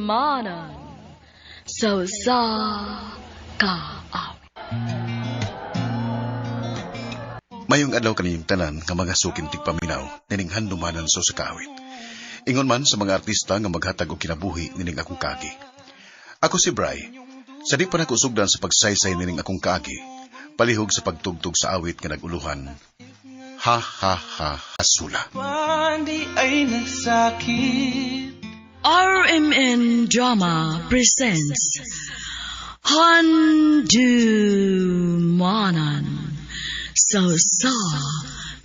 manan. So sa kaaw. Mayong adlaw kaniyong tanan nga mga sukin tigpaminaw nining handumanan so sa kaawit. Ingon man sa mga artista nga maghatag og kinabuhi nining akong kaagi. Ako si Bry. Sa di pa nakusugdan sa pagsaysay nining akong kaagi, palihog sa pagtugtog sa awit nga naguluhan. Ha ha ha hasula. Pandi ay nagsakit. RMN Drama presents Handumanan So sa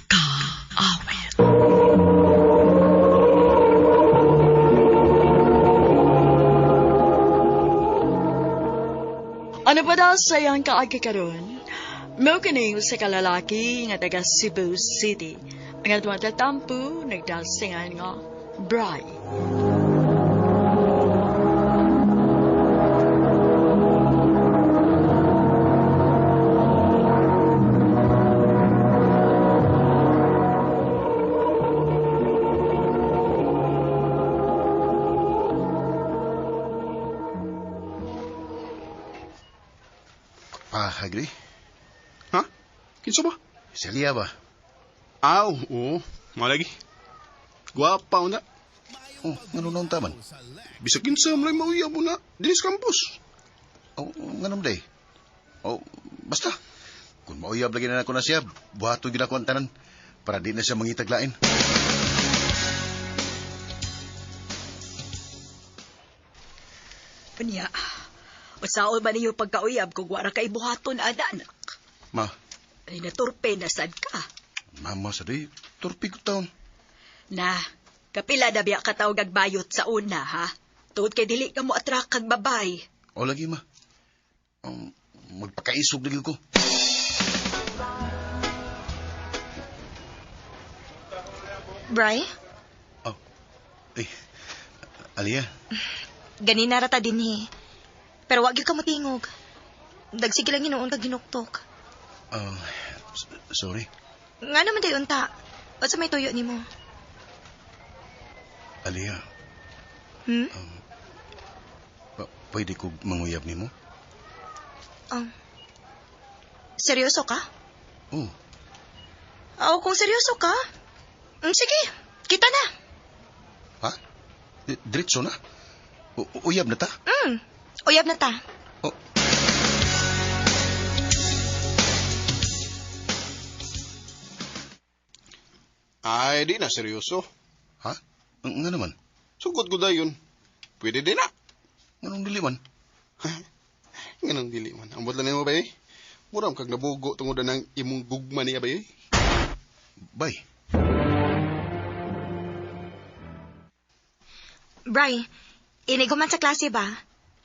kaawit. Ano ba daw sayang kaagi karon? Mao kini sa kalalaki nga taga Cebu City. Ang atong tatampo nagdasingan nga Bry. Hagri? Ha? Kinsa ba? Si Alia ba? Aw, oo. Malagi. Guwapa na. Oh, ngano naon taman? Bisag kinsa malay mauyab mo na. Dinis campus. Oh, nganom day. Oh, basta. Kung mauyab lagi na ako na siya, buhato gyud ako ang tanan para di na siya mangitaglain. Kanya, masaol ba niyo pagkauyab kung wala kay buhaton anak? Ma, Ay naturpe na sad ka. mama sa day, turpig taon. Na, kapila na biya ka tawag agbayot sa una, ha? Tuod kay dili ka mo atrak kag babay. O lagi ma. Magpakaisog lagi ko. Bry, Oh, eh, Alia, ganina rata din pero wag gyud ka motingog. Dagsige lang hinuon kag ginuktok. sorry. Nga naman day unta. O sa may tuyo nimo? Alia, Hmm? pwede ko manguyab nimo? Seryoso ka? Oh, Kung seryoso ka, sige, kita na. ha? Diretso na? Uyab na ta? Uyab na ta. Oh. Ay, di na seryoso. Ha? Nga naman? Sugod ko dayon. Pwede din na. Nganong diliman? Ganang dili man. Ang butlan mo ba eh? Muram kag nabugo tungod na ng imong gugma niya ba eh? Bay. Bry, inigo man sa klase ba?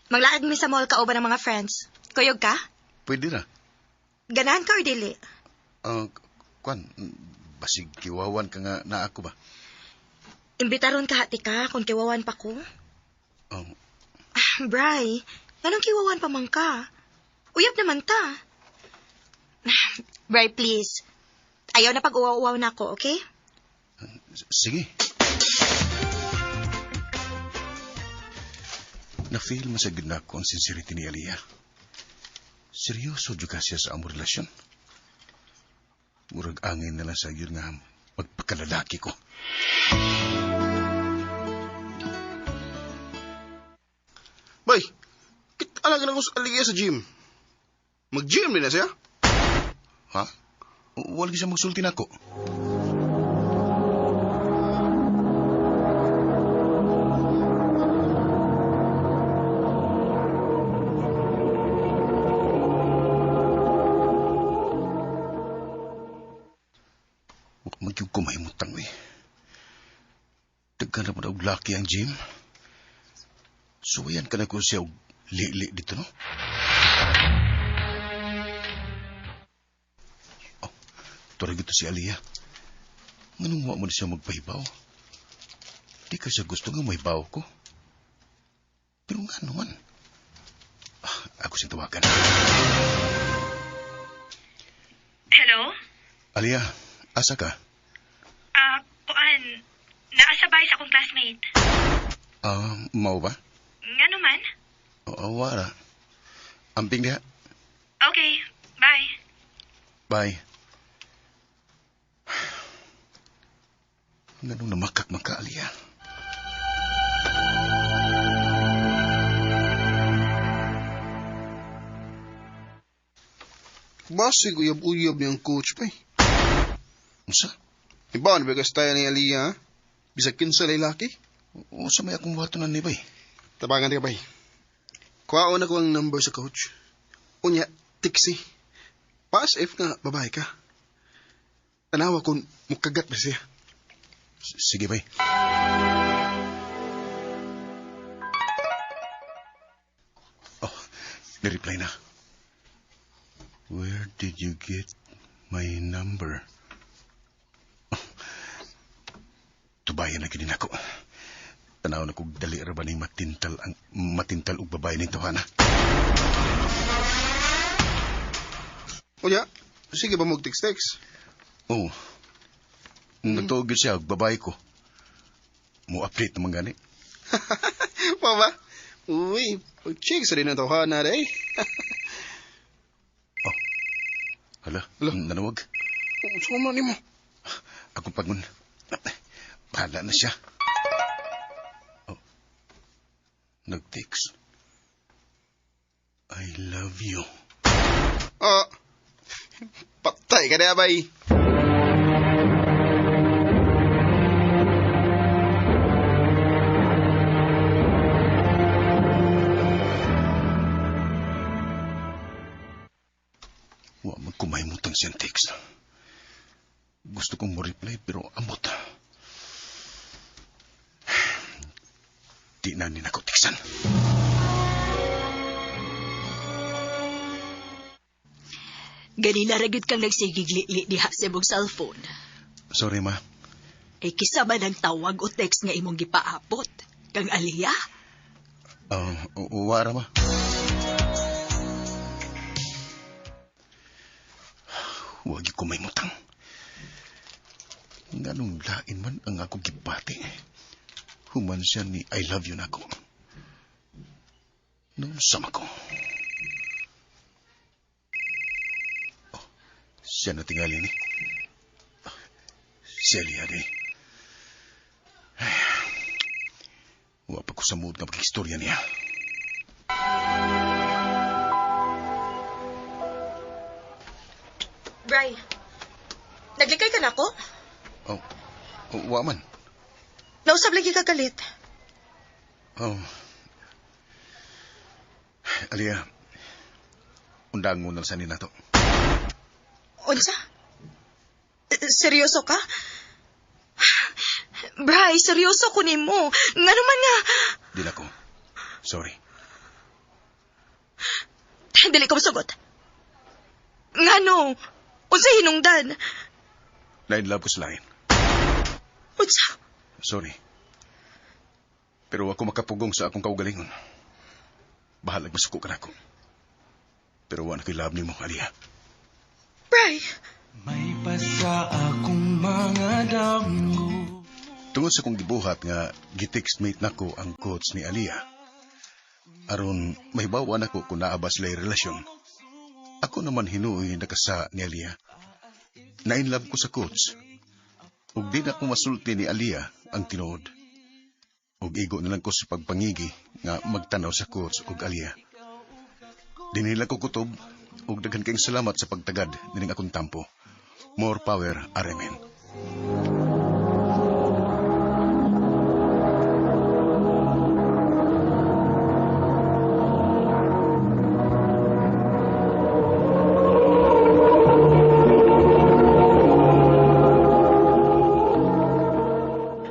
Maglaag mi sa mall ka uban ng mga friends. Kuyog ka? Pwede na. Ganahan ka or dili? Kwan, basig kiwawan ka nga na ako ba? Imbitaron ka hati ka kung kiwawan pa ko. Bry, anong kiwawan pa man ka? Uyab naman ta. Bry, please. Ayaw na pag-uwaw-uwaw na ako, okay? Sige. Na-feel masagid na ako ang sincerity ni Alia. Seryoso juga siya sa among relasyon. Murag angin na lang sa yun nga magpakalalaki ko. Bay, alaga na ko sa aligaya sa gym. Mag-gym din na siya? Ha? Wala siya magsulti na ako. Magyug ko mahimutang eh. Daghan na mo na og laki ang gym. Suwayan ka na ko siya og li dito, no? Oh, turag ito si Alia. Nganong mo na siya magpahibaw? Di ka siya gusto nga mahibaw ko. Pero nga naman. Ako siyang tawagan. Hello? Alia, asa ka? Kuan, naasabay sa akong classmate. Mao ba? Wala. Amping diha. Okay, bye. Bye. Ganun na makak-maka, Alia. Basig uyab-uyab niyang coach pa eh. Unsa? Iba, ano ba style ni Aliyah, ha? Bisag kinsa lalaki? Unsa may akong watonan ni bay? Tabangan ka ba eh. Kuhaon ako ang number sa coach. Unya, tiksi. Paas if nga babae ka. Tanawa kung mukagat ba siya. Sige bay. Oh, ni-reply na. Where did you get my number? Oh, tubayan na ginin ako. Tanaw na kong dali ra ba ning matintal og babae nito, hana? Unya, sige ba mag-text-text? Oo. Nagtuog yun siya, og babae ko. Mo-update naman gani. Pa ba? Uy, pag-check sa rin ang tawhana na eh. Hala, Hala. nanawag. Suma ni mo. Akong pangun. Bahala na siya. Oh. Nag-text. I love you. Patay ka na bay. Wa magkumaymutang siyang text. Gusto kong mo-reply pero amot. Di na ako teksan. Ganina ragid kang nagsigigli diha sa imong cellphone. Sorry, ma. Ay kisama ng tawag o text nga imong gipaabot. Kang Aliyah? Wara, ma. Huwag ko may mutang. Nganong lain man ang ako gipati. Human siya ni I love you na ako. Noon sama ko. Oh, siya na tingali ni. Si Aliade. Huwag pa ko sa mood nga pag-istorya niya. Bri, naglikay ka na ako? Oh, waman. Nausap lagi ka galit. Oh. Alia, undang mo na sa nina to. Unsa? Seryoso ka? Bri, seryoso ko nimo. Nga naman nga. Dila ko. Sorry. Dili ko masugot. Ngano? Unsa hinungdan? Lain love ko sa lain. Unsa? Sorry. Pero ako makapugong sa akong kaugalingon. Bahalag masuko ka na ako. Pero wala ko'y love ni mo, Alia. Bri, May basa akong mga damgo. Tungod sa kong gibuhat nga gitextmate nako ang coach ni Alia. Aron mahibawan ako kung naaba sila'y relasyon. Ako naman hinuoy nakasa ni Alia. Nainlove ko sa coach. Ug di na ko masulti ni Alia ang tinuod. Ug igo na lang ko sa pagpangigi nga magtanaw sa coach ug Alia. Dinila ko kutob ug daghan kayong salamat sa pagtagad nining akong tampo. More power, Aremen.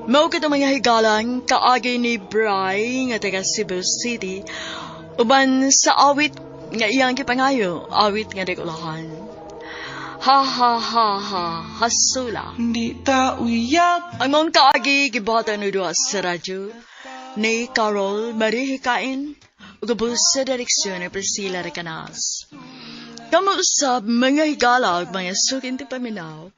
Mao kita mga higalan kaagi ni Bri nga taga Cebu City uban sa awit nga iyang gipangayo, awit nga degulahan. Ha ha ha ha hasula. Di ta uyab. Ang mong kaagi gibuhatan ni duwa sa radyo ni Carol Marie Hikain ug gabus sa direksyon ni Priscilla Recanas. Kamu usab mga higala ug mga sukinti paminaw.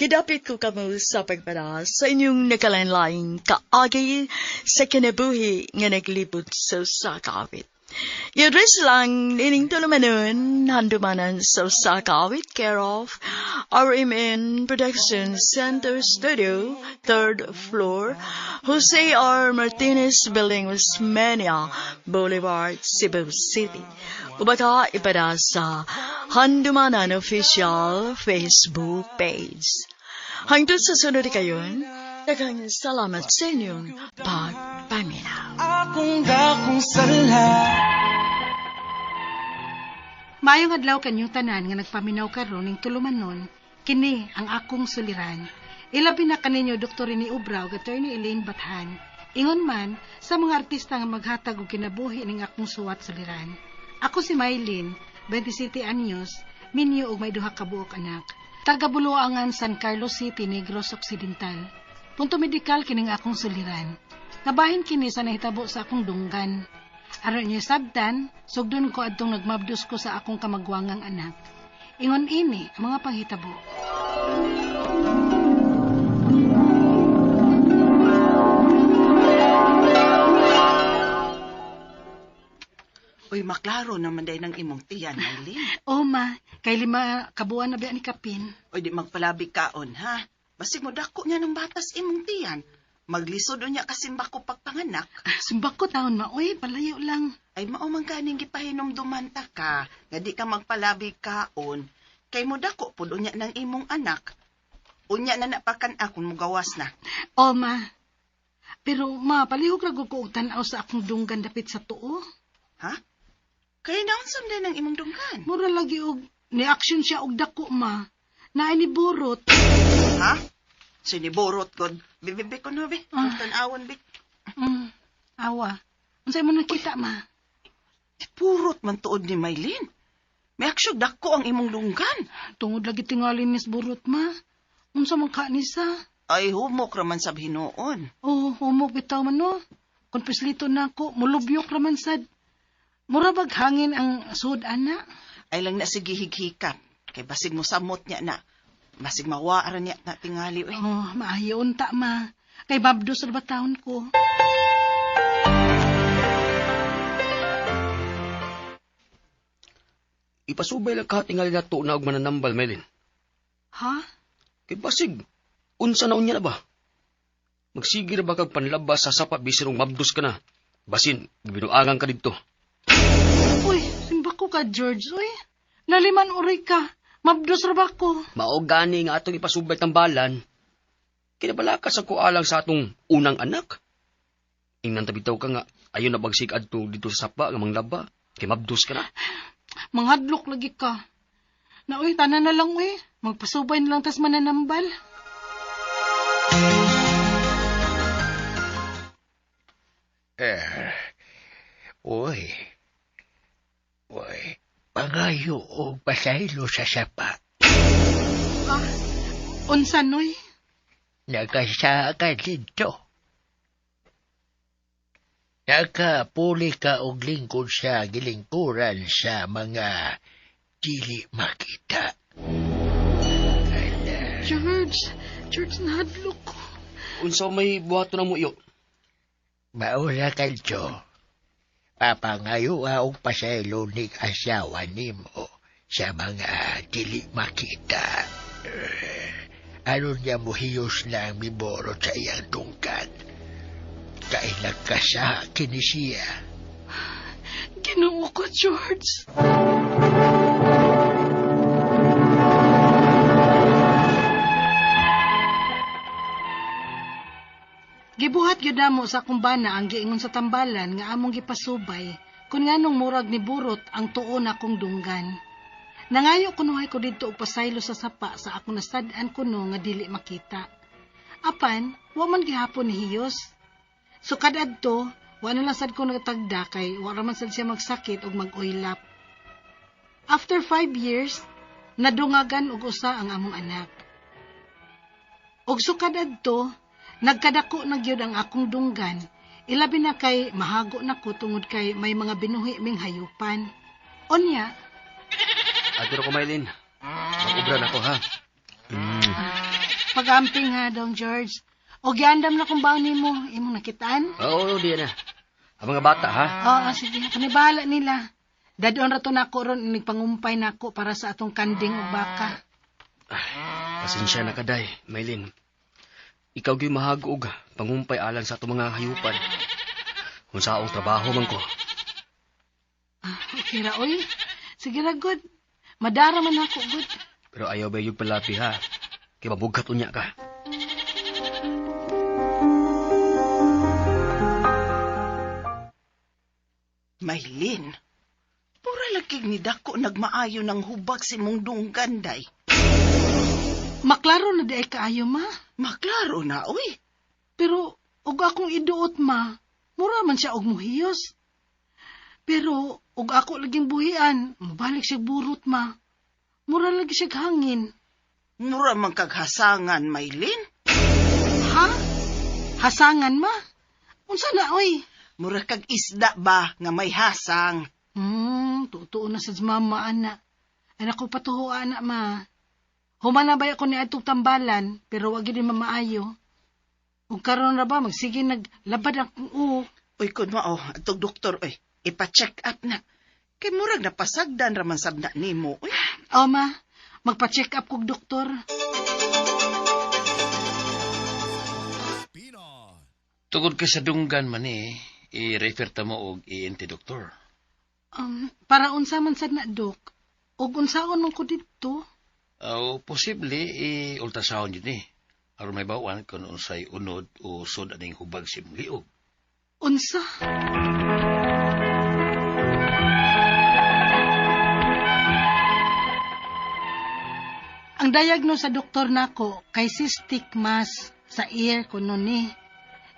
Kidapit ko kamu sa pagpada sa inyong nakalanlaing kaagi sa kinabuhi nga naglibot sa kawit. Yadres lang nining tulumanon handumanan sa Sakawit care of RMN Production Center Studio, 3rd floor, Jose R. Martinez Building, Osmeña Boulevard, Cebu City. Ubaka ipada sa Handumanan Official Facebook page. Hangtod sa sunod kayon, daghang salamat sa inyong pagpaminaw. Akong dakong sala. Mayong adlaw kanyong tanan nga nagpaminaw karon ning tulumanon, kini ang akong suliran. Ilabi na kaninyo Dr. ni Ubraw ug Attorney Elaine Bathan. Ingon man sa mga artista nga maghatag og kinabuhi ning akong suwat suliran. Ako si Maylin, 27 anyos, minyo og may duha ka buok anak. Taga Buluangan, San Carlos City, Negros Occidental. Punto medikal kining akong suliran. Nabahin kini sa nahitabo sa akong dunggan. Aron niyo sabtan, sugdon ko adtong nagmabdos ko sa akong kamagwangang anak. Ingon ini ang mga panghitabo. Uy, maklaro naman day ng imong tiyan, Maylin. O ma, kay 5 kabuan na biya ni Kapin. Uy, di magpalabi kaon, ha? Basi mo dako niya ng batas imong tiyan. Maglisod niya kasimba ko pagpanganak. Simbak ko taon ma, uy, palayo lang. Ay maumang kaning gipahinom dumanta ka, nga di ka magpalabi kaon. Kay mo dako po niya ng imong anak. Unya na napakan akong mugawas na. O ma, pero ma, palihog ra gud ko og tan-aw sa akong dunggan dapit sa tuo. Ha? Kaya naunsan din ng imong dunggan. Mura lagi og ni action siya og dako ma. Naay ni burot. Ha? Siniborot ko. Bibibi ko na, be. Tan-awan, be. Awa. Unsay mo nakita ma? Purot man tuod ni Maylin. May aksyon dako ang imong lunggan. Tungod lagi tingali nis burot ma. Unsa man ka nisa? Ay humok raman sa Hinoon. Oh, humok bitaw man no. Kun pislito nako, mulubyok raman sad. Mura bag hangin ang sud ana. Ay lang na sige highikap. Kay basig mo samot niya na. Basig mawaaran niya na tingali. Eh. Oh, maayo unta ma. Kay babdos ra ba taon ko. Ipasubay lang ka tingali na to na og mananambal, Maylin. Ha? Kay basig, unsa na unya na ba? Magsigir ba kag panlabas sa sapa bisirong mabdos ka na? Basin, binuangan ka dito. Uy, simba ko ka, George. Uy, naliman uri ka. Mabdos ra ba ko? Mao gani nga atong ipasubay tambalan. Kinabalakas ako alang sa atong unang anak. Ingnan tabitaw ka nga, ayon na bagsig adto dito sa sapa nga manglaba. Kay mabdos ka na. Manghadlok lagi ka. Na uy, tanan na lang uy. Magpasubay na lang tas mananambal. Uy, pangayo o pasaylo sa sapa. Unsa noy? Nagasa ka dito. Nakapuli ka og lingkod sa gilingkuran sa mga dili makita. George, nahadlok ko. Unsa may buhato na mo iyo? Maura kalcho. Papangayo og pasaylo ni asawa nimo sa mga dili makita. Aron niya muhiyos na ang miboro sa iyang tungkad. Kay nagkasa kini siya. Ginoo ko, George. Gibuhat gyud namo sa kumbana ang giingon sa tambalan nga among gipasubay kun nganong murag ni burot ang tuon akong dunggan. Nangayo kunuhay ko didto og pasaylo sa sapa sa akong nasad-an kuno nga dili makita. Apan, wa man gihapon ni hiyos. Sukad adto, wa na lang sad ko nagtagda kay wa raman sad siya magsakit og mag-oylap. After 5 years, nadungagan og usa ang among anak. Og sukad adto, nagkadako na gyud ang akong dunggan. Ilabi na kay mahago na ko tungod kay may mga binuhi ming hayupan. Onya. Adto ko, Maylin. Mag-ubra na ko, ha? Pag-amping ha, Dong George. O giandam na kung baon nimo imong nakitaan? Oo, di na. Ang mga bata, ha? Oo, sige. Kanibahala nila. Dadon rato na ako ron, nagpangumpay na ako para sa atong kanding o baka. Pasensya na kaday, Maylin. Ikaw gyud mahag-og pangumpay alang sa atong mga hayupan. Kung saong trabaho man ko. Okay ra, oy. Sige ra, good. Madara man ako, good. Pero ayaw ba yung palapi, ha? Kaya mabugkat unya ka. Maylin, pura lagig ni dako nagmaayo ng hubag si mong dunggan, day. Maklaro na di ay kaayo, ma. Maklaro na, oy. Pero, og akong iduot, ma, mura man siya og muhiyos. Pero, og ako laging buhian, mabalik siya burot, ma. Mura lagi siya hangin. Mura man kaghasangan, Maylin. Ha? Hasangan, ma? Unsa na, oy? Mura kag isda ba nga may hasang? Totoo na sa mama, ana. Ay naku, patuho, ana, ma. Humana ba ako ni atong tambalan, pero wag din mamaayo. Ug karon ra ba magsige naglabad akong uok. Uy, kun mao, atong doktor, oy, ipa-check up na. Kay murag napasagdan raman sabna nimo, oy. O, ma, magpa-check up kog doktor. Tungod ka sa dunggan man i-refer ta mo og ENT doktor. Para unsa man sad na, dok? Ug unsaon man ko dito? Posible i-ultrasound yun aron may bawan kung unsay unod o sud aning hubag si mong liog. Unsa? Ang diagnose sa doktor nako kay cystic mass sa ear kuno ni.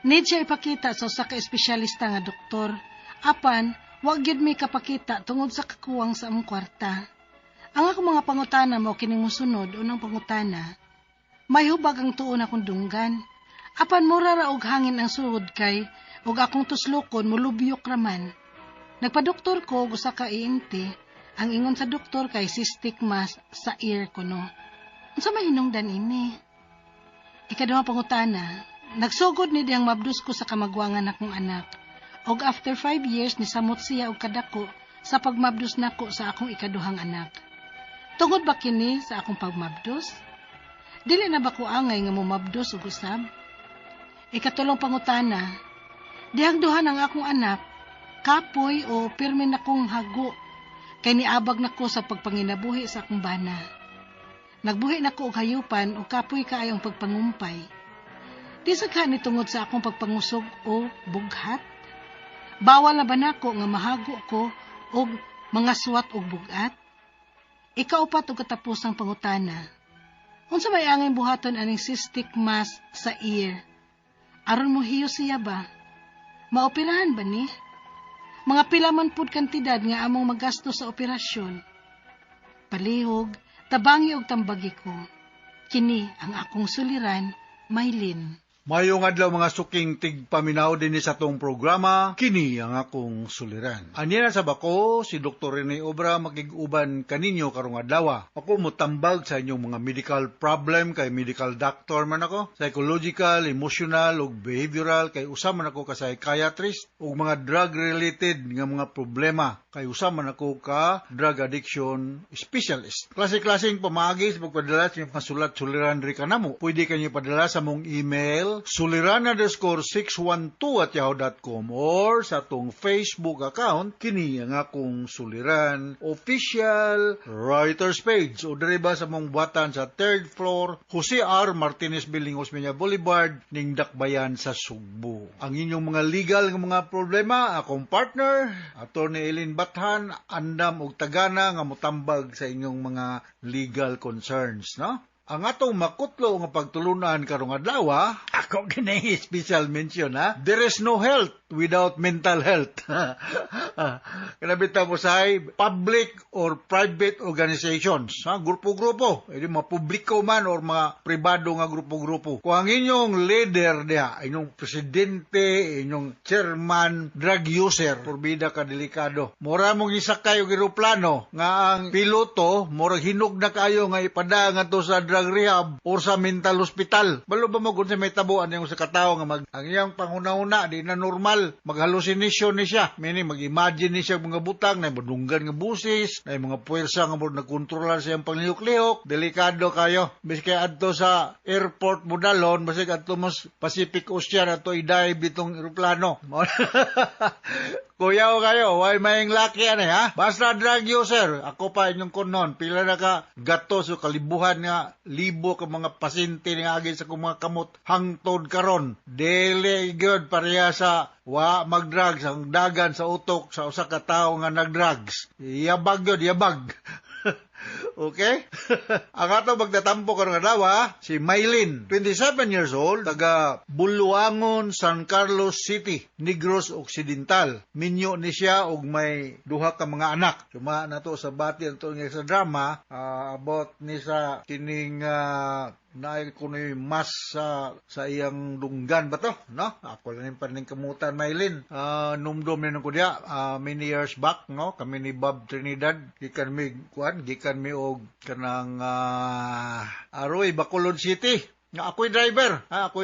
Need siya ipakita sa usa ka espesyalista nga doktor. Apan, wag gyud mi kapakita tungod sa kakuwang sa among kwarta. Ang ako mga pangutana mo kining mosunod, unang pangutana. May hubag ang tuon akong dunggan. Apan mura ra og hangin ang suod kay ug akong tuslokon mulubyok raman. Nagpadoktor ko og usa ka ENT. Ang ingon sa doktor kay cystic mass sa ear kuno. Unsa may hinungdan ini? Ikaduhang pangutana. Nagsugod ni diyang mabdus ko sa kamagwangan akong anak. Og after 5 years ni samot siya og kadako sa pagmabdus nako sa akong ikaduhang anak. Tungod ba kini sa akong pagmabdos? Dili na ba ko angay nga mumabdos og usab? Ikatulong pangutana, dihang duha ng akong anak, kapoy o pirmi na kong hago, kay niabag na ko sa pagpanginabuhi sa akong bana. Nagbuhi na ko og hayupan o kapoy kaayong pagpangumpay. Di sagha ni tungod sa akong pagpangusog o bughat. Bawal na ba nako nga mahago ko og mga suwat og bugat? Ikaupat og katapusang pangutana. Unsa may angay buhaton aning cystic mass sa ear? Aron mo hiyo siya ba? Maoperahan ba ni? Mga pila man pud kantidad nga among magasto sa operasyon. Palihog, tabangi og tambagi ko. Kini ang akong suliran, Maylin. Mayong adlaw mga suking tigpaminaw din sa tong programa, kini ang akong suliran. Anya na sa bako, si Dr. Rene Obra makig-uban kaninyo karong adlaw. Ako mutambag sa inyong mga medical problem, kay medical doctor man ako, psychological, emotional, ug behavioral, kay usam man ako ka psychiatrist, ug mga drug-related nga mga problema, kay usam man ako ka drug addiction specialist. Klase-klaseng pamagi sa pagpadala sa mga sulat-suliran ri kanamo. Pwede kanyo padala sa mong email suliran_612@yahoo.com or sa atong Facebook account kini ang akong suliran official writers page o diri ba sa mong buhatan sa 3rd floor Jose R. Martinez Building, Osmeña Boulevard, ning Dakbayan sa Sugbo. Ang inyong mga legal nga mga problema, akong partner Attorney Eileen Bathan, andam og tagana nga motambag sa inyong mga legal concerns, no? Ang atong makutlo nga pagtulunan karong adlaw, ako kini special mention, ha? There is no health without mental health. Kanabita mo sa public or private organizations, ha? Grupo-grupo, edi mga publiko man or mga pribado nga grupo-grupo. Kung ang inyong leader diha, inyong presidente, inyong chairman, drug user, porbida ka delikado. Mura mong isakay og eroplano nga ang piloto mura hinog na kayo nga ipada nga to sa drug rehab or sa mental hospital. Balo ba mo kung sa may tabuan yung sa katao nga ang iyang panguna-una di na normal mental, mag-hallucination ni siya. Meaning, mag-imagine ni siya mga butang, na madunggan nga busis, na mga puwersa nga mo nagkontrolar siyang panglihok-lihok. Delikado kayo. Biskay adto sa airport mo dalon, basig adto mas Pacific Ocean, ato i-dive itong aeroplano. Kuyaw kayo, why maying laki ha? Basta drug user, ako pa inyong kunon, pila na ka gatos o kalibuhan nga libo ka mga pasyente nga agin sa kung mga kamot hangtod karon. Dili good pareha sa wa mag-drugs ang dagan sa utok sa usa ka tawo nga nag-drugs. Yabag yun, yabag. Okay? Ang ato magtatampo karon nga dawa, si Maylin, 27 years old, taga Buluangon, San Carlos City, Negros Occidental. Minyo ni siya og may duha ka mga anak. Suma na to sa bati ato nga sa drama about ni sa kining naay ko na mas sa iyang dunggan ba to, no? Ako lang pa rin kamutan, Maylin. Numdum na ko diya, many years back, no? Kami ni Bob Trinidad, gikan mi og kanang Aroy, Bacolod City. Nga ako'y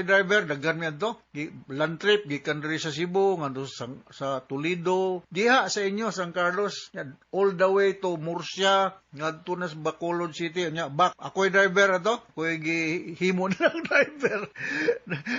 driver, daghan mi adto. Land trip gikan diri sa Cebu ngadto sa Toledo, diha sa inyo San Carlos, all the way to Murcia, ngadto na sa Bacolod City nya back. Ako'y driver ato, ako'y gihimo na ng driver.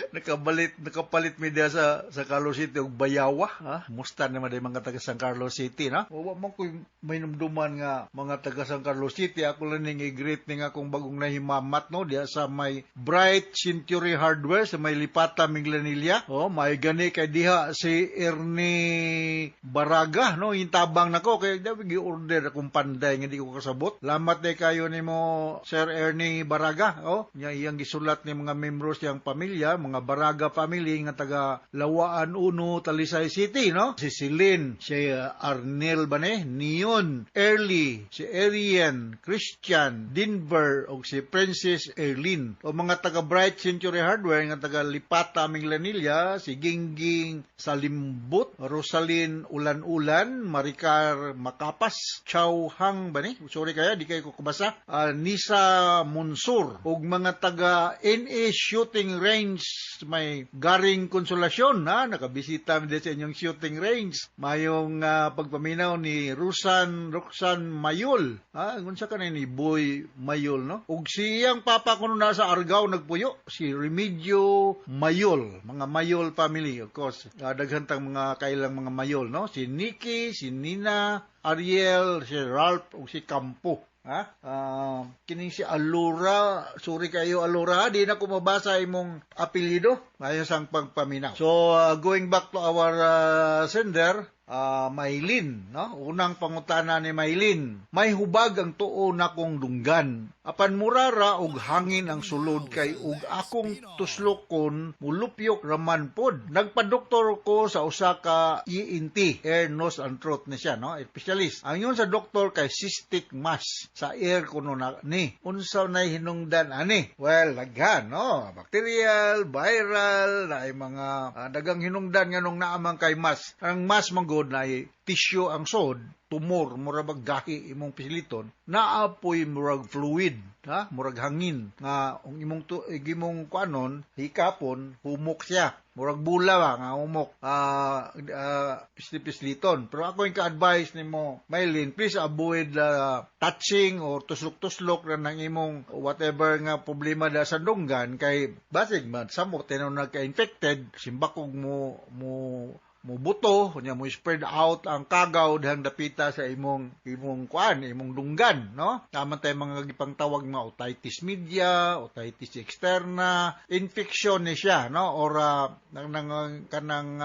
nakapalit mi diha sa Carlos City og Bayawa, ha? Musta naman day mga taga San Carlos City, na? Wa man ko'y may numduman nga mga taga San Carlos City, ako lang ning i-greet ning akong bagong nahimamat, no, diha sa may Bright Century Hardware sa may Lipata, Minglanilla. May gani kay diha si Ernie Baraga, no, intabang nako kay dapat gi-order akong panday nga di ko kasabot. Lamat day kayo nimo Sir Ernie Baraga, nya iyang gisulat ni mga membros yang pamilya, mga Baraga family nga taga Lawaan Uno, Talisay City, no? Si Celine, si Arnel bane, Neon, Early, si Arian, Christian, Denver og si Princess Erlyn. O mga taga Bright Century Hardware nga taga Lipata, Minglanilla, si Gingging Salimbut, Rosalyn Ulan-Ulan, Maricar Makapas, Chow Hang ba ni? Sorry kaya, di kayo kubasa. Nisa Munsur, ug mga taga NA Shooting Range, may Garing Konsolasyon, ha? Nakabisita mi sa inyong shooting range. Mayong pagpaminaw ni Roxanne Mayol, ha? Unsa ka na ni Boy Mayol, no? Ug siyang papa kuno na sa Argao nagpuyo, si Remedio Mayol, mga Mayol family, of course. Daghantang mga kailang mga Mayol, no? Si Nikki, si Nina, Ariel, si Ralph, o si Campo. Kining si Alura, sorry kayo Alura, di na ko mabasa imong apelyido, ayos ang pagpaminaw. So, going back to our sender, Maylin, no? Unang pangutana ni Maylin, may hubag ang tuo na kong dunggan. Apan murara og hangin ang sulod kay ug akong tuslokon mulupyok raman pod. Nagpa-doktor ko sa usa ka ENT, ear, nose and throat ni siya, no? Specialist. Ang yun sa doktor kay cystic mass sa ear kuno na ni. Unsa nay hinungdan ani? Well, laghan, no? Bacterial, viral, na ay mga dagang hinungdan nganong naamang kay mass. Ang mass manggod na ay tissue ang sod, tumor, murag gahi imong pisiliton, naapoy murag fluid, ha? Murag hangin, nga imong kuanon, hikapon, humok siya. Murag bula ba, nga humok, pisliton. Pero ako yung ka-advise ni mo, Maylin, please avoid touching or tuslok-tuslok na ng imong whatever nga problema da sa dunggan, kay basig man, samot, nagka-infected, simbakog mo buto, kunya mo spread out ang kagaw dihang dapita sa imong dunggan, no? Tama tayo mga gipang tawag nga otitis media, otitis externa, infection ni siya, no? Or kanang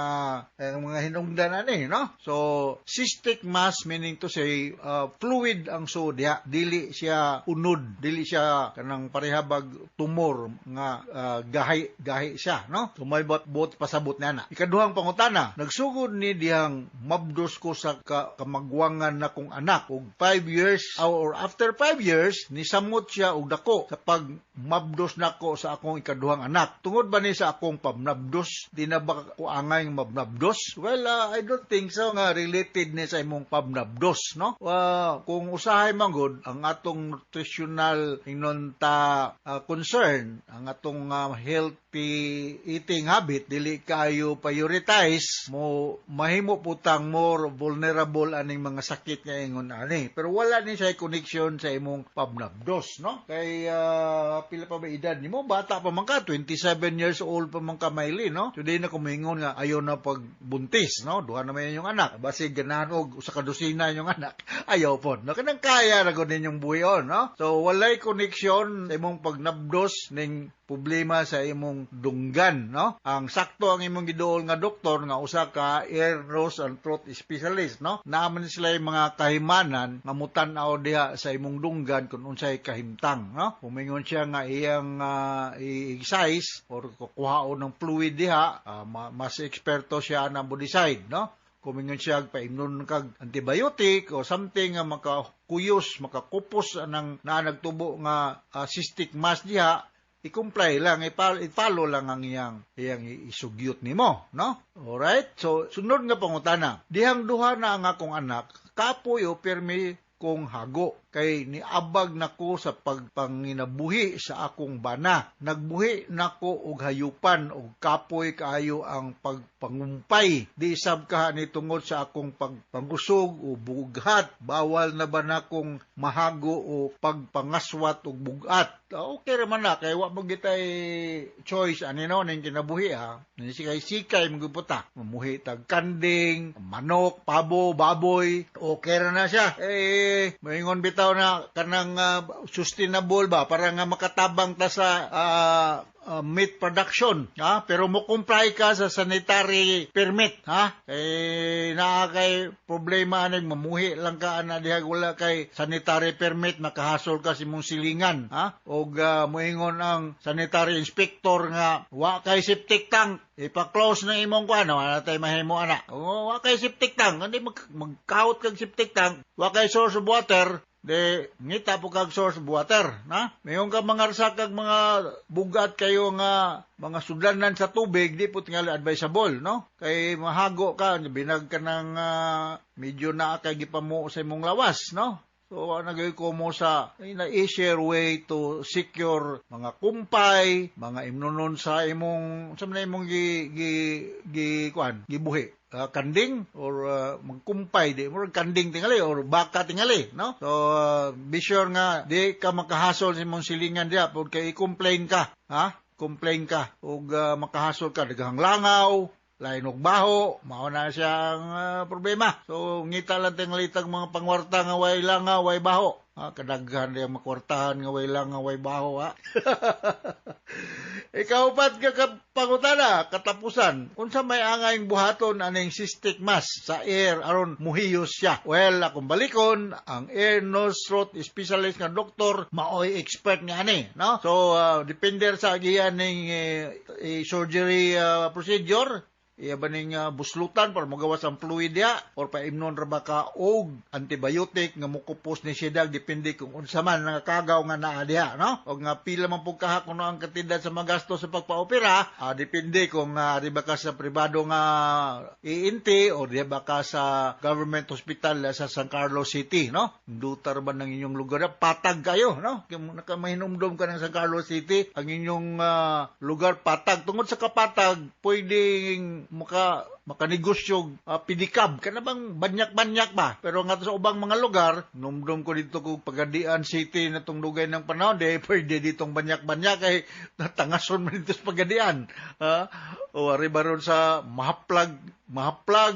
mga hinungdan ani, no? So, cystic mass meaning to say fluid ang sodya, dili siya unod, dili siya kanang parehabag tumor nga gahi siya, no? So, may bot pasabot na. Ikaduhang pangutana, nagsugod ni dihang mabdos ko sa kamagwangan na kong anak og 5 years or after 5 years ni samot siya og dako sa pag mabdos nako sa akong ikaduhang anak. Tungod ba ni sa akong pamnabdos, di na ba ko angay mabnabdos? Well, I don't think so nga related ni sa imong pamnabdos, no? Kung usahay manggod ang atong nutritional inonta concern, ang atong healthy eating habit, dili kayo prioritize mo mahimo putang more vulnerable aning mga sakit nga ingon ani. Pero wala ni siya connection sa imong pabnabdos, no? Kay pila pa ba edad nimo? Bata pa man ka, 27 years old pa man ka, Maylin, no? Today na kumingon nga ayaw na pagbuntis, no? Duha na may inyong anak. Basi ganahan og usa ka dosina inyong anak. Ayaw po. No? Kanang kaya na gud ninyong buhion, no? So walay connection sa imong pagnabdos ning problema sa imong dunggan, no? Ang sakto ang imong giduol nga doktor nga usa ka ear, nose and throat specialist, no? Naaman sila yung mga kahimanan nga mutan-aw diha sa imong dunggan kung unsay kahimtang, no? Pumingon siya nga iyang i-size or kukuhaon ng fluid diha, mas eksperto siya na bodicide, no? Kumingon siya paimnon kag antibiotic o something nga makakuyos, makakupos anang nagtubo nga cystic mass diha, i-comply lang, i-follow lang ang iyang isugyot nimo, no? Alright? So, sunod nga pangutana. Dihang duha na ang akong anak, kapoy o permi kong hago. Kay niabag nako sa pagpanginabuhi sa akong bana. Nagbuhi nako og hayupan og kapoy kaayo ang pagpangumpay. Di sab kaha ni tungod sa akong pagpangusog o bughat. Bawal na ba nakong mahago o pagpangaswat og bugat. Okay raman na kay wa mo gitay choice ani no ning kinabuhi ha. Ni sikay magputa. Mamuhi tag kanding, manok, pabo, baboy. Okay ra na siya. Moingon bitaw na kanang sustainable ba para nga makatabang ta sa meat production, ha? Pero mo comply ka sa sanitary permit, ha? Naa kay problema aning mamuhi lang ka ana diha wala kay sanitary permit, makahasol ka sa imong silingan, ha? Og moingon ang sanitary inspector nga wa kay septic tank, ipa-close na imong kuan, wala tay mahimo ana. Wa kay septic tank, hindi magkahot kag septic tank, wa kay source of water. De ngita po kag source of water, na? Mayong ka mga rasakag mga bugat kayo nga mga sudlanan sa tubig, di po tingali advisable, no? Kay mahago ka, binag ka ng medyo na kay gipamo sa imong lawas, no? So, nagay ko mo sa easier way to secure mga kumpay, mga imnonon sa imong, sa imong gibuhi. Kanding or magkumpay di mo kanding tingali or baka tingali, no? So be sure nga di ka makahasol sa imong silingan diha pud kay i-complain ka, ha? Complain ka ug makahasol ka daghang langaw, lain og baho, mao na siyang problema. So ngita lang tinglitag mga pangwarta nga way langaw, way baho. Kadaghan diya makwartahan nga way langaw, way baho, ha? Ikaw pat ka pangutana, katapusan. Unsa may angayng buhaton aning cystic mass sa ear aron muhiyos siya? Well, akong balikon, ang ear, nose, throat specialist nga doktor, maoy expert nga ani, no? So, depende sa agiyan ning surgery procedure. Iya ba ning buslutan para magawas ang fluid diha or paimnon ra ba ka og antibiotic nga mukupos ni siya depende kung unsa man nakagaw nga naa diha, no? Og nga pila man pug kaha kuno ang katindad sa magasto sa pagpaopera, depende kung di ba ka sa pribado nga ENT o di ba ka sa government hospital sa San Carlos City, no? Dutar ba ng inyong lugar patag kayo, no? Kung nakamahinumdum ka ng San Carlos City, ang inyong lugar patag. Tungod sa kapatag, pwedeng makanegosyo pidikab kana bang banyak-banyak ba, pero nga sa ubang mga lugar numdum ko dito kung Pagadian City na tong lugay ng panahon pwede ditong banyak-banyak kay natangason man dito sa Pagadian, o arriba ron sa mahaplag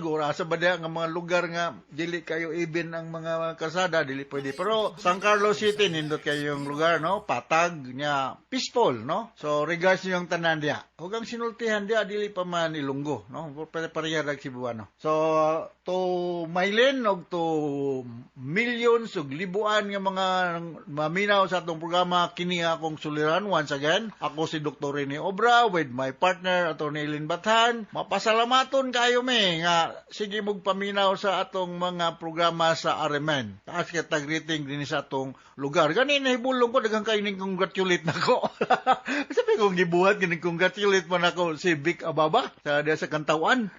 o asa ba diha nga mga lugar nga dili kayo even ang mga kalsada dili pwede, pero San Carlos City nindot kayong lugar, no? Patag nya peaceful, no? So regards yung tanan diha ug ang sinultihan diha dili pa man Ilonggo, no? Pareha dag Cebuano. So to Maylin og to millions ug libuan nga mga maminaw sa atong programa kini akong suliran. Once again, ako si Dr. Rene Obra with my partner Atty. Lynn Bathan. Mapasalamaton kayo me nga sige mog paminaw sa atong mga programa sa RMN. Taas ka tag rating din sa atong lugar. Gani nahibulong ko daghang kay ning congratulate nako. Sabi ko gibuhat gining congratulate man ako si Vic Ababa sa Kantawan.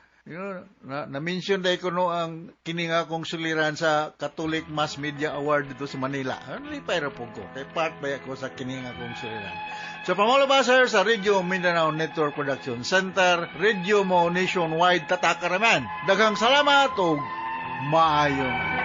Na-mention dahil ko no ang kining akong suliran sa Catholic Mass Media Award dito sa Manila. Lipay ra po ko. Kay part ba ako sa kining akong suliran. Sa pamalabaser sa Radio Mindanao Network Production Center, Radio Mo Nationwide Tatakaraman. Daghang salamat o maayong